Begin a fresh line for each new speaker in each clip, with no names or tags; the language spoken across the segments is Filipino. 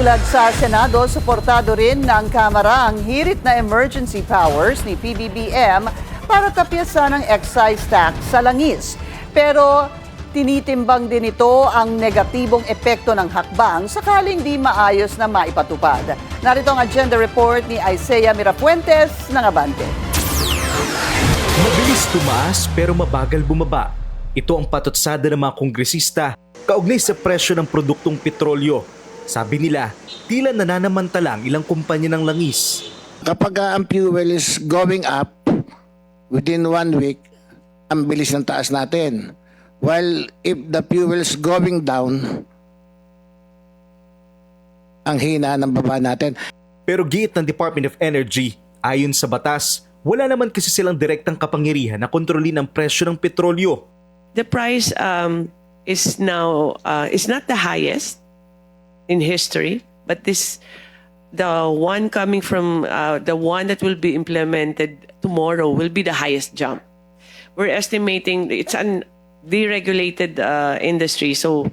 Tulad sa Senado, suportado rin ng Kamara ang hirit na emergency powers ni PBBM para tapyasan ang excise tax sa langis. Pero tinitimbang din ito ang negatibong epekto ng hakbang sakaling di maayos na maipatupad. Narito ang agenda report ni Isaiah Mirafuentes ng Abante.
Mabilis tumaas pero mabagal bumaba. Ito ang patutsada ng mga kongresista kaugnay sa presyo ng produktong petrolyo. Sabi nila, tila nananamantala ang ilang kumpanya ng langis.
Kapag ang fuel is going up, within 1 week, ang bilis ng taas natin. While if the fuel is going down, ang hina ng baba natin.
Pero giit ng Department of Energy, ayon sa batas, wala naman kasi silang direktang kapangyarihan na kontrolin ang presyo ng petrolyo.
The price is now is not the highest in history, but the one coming from the one that will be implemented tomorrow will be the highest jump. We're estimating it's an deregulated industry, so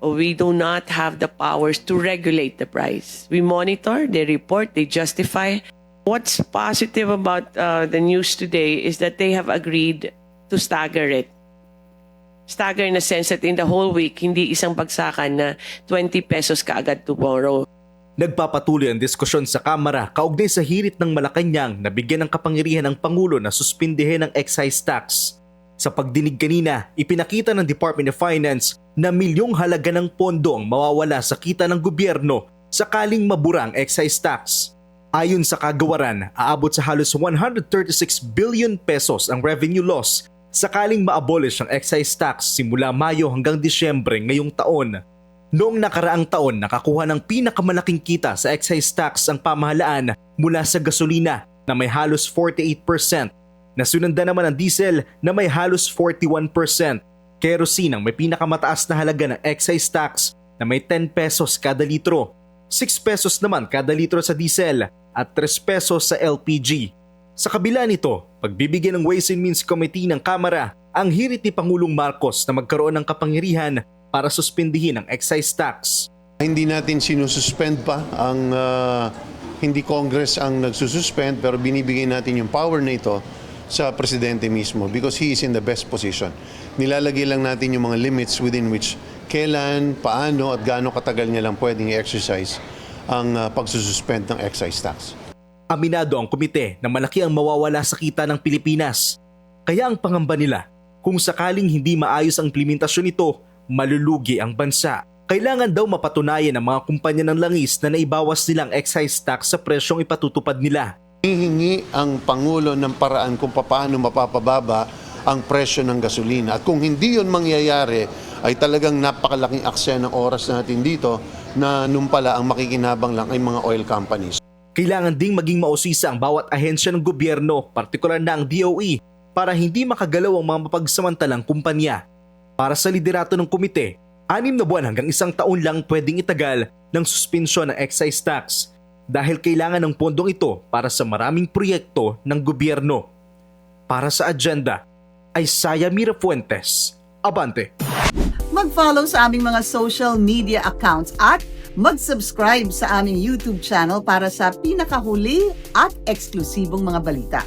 we do not have the powers to regulate the price. We monitor, they report, they justify. What's positive about the news today is that they have agreed to stagger it. Stagger in a sense that in the whole week, hindi isang bagsakan na 20 pesos kaagad tomorrow.
Nagpapatuloy ang diskusyon sa Kamara kaugnay sa hirit ng Malacanang na bigyan ng kapangyarihan ng Pangulo na suspindihin ang excise tax. Sa pagdinig kanina, ipinakita ng Department of Finance na milyong halaga ng pondo ang mawawala sa kita ng gobyerno sakaling mabura ang excise tax. Ayon sa kagawaran, aabot sa halos 136 billion pesos ang revenue loss sakaling ma-abolish ang excise tax simula Mayo hanggang Disyembre ngayong taon. Noong nakaraang taon, nakakuha ng pinakamalaking kita sa excise tax ang pamahalaan mula sa gasolina na may halos 48%. Nasundan naman ang diesel na may halos 41%. Kerosene ang may pinakamataas na halaga ng excise tax na may 10 pesos kada litro. 6 pesos naman kada litro sa diesel at 3 pesos sa LPG. Sa kabila nito, pagbibigyan ng Ways and Means Committee ng Kamara ang hirit ni Pangulong Marcos na magkaroon ng kapangyarihan para suspindihin ang excise tax.
Hindi natin sinususpend pa ang hindi Congress ang nagsususpend, pero binibigay natin yung power na ito sa presidente mismo because he is in the best position. Nilalagay lang natin yung mga limits within which kailan, paano at gaano katagal niya lang pwedeng i-exercise ang pagsususpend ng excise tax.
Aminado ang komite na malaki ang mawawala sa kita ng Pilipinas. Kaya ang pangamba nila, kung sakaling hindi maayos ang implementasyon nito, malulugi ang bansa. Kailangan daw mapatunayan ng mga kumpanya ng langis na naibawas nilang excise tax sa presyong ipatutupad nila.
Hihingi ang Pangulo ng paraan kung paano mapapababa ang presyo ng gasolina. At kung hindi yun mangyayari, ay talagang napakalaking aksaya ng oras natin dito na nung pala ang makikinabang lang ay mga oil companies.
Kailangan ding maging mausisa ang bawat ahensya ng gobyerno, partikular na ang DOE, para hindi makagalaw ang mga mapagsamantalang kumpanya. Para sa liderato ng komite, 6 na buwan hanggang 1 taon lang pwedeng itagal ng suspensyon ng excise tax dahil kailangan ng pondong ito para sa maraming proyekto ng gobyerno. Para sa agenda, Isaiah Mirafuentes, Abante.
Mag-follow sa aming mga social media accounts at mag-subscribe sa aming YouTube channel para sa pinakahuli at eksklusibong mga balita.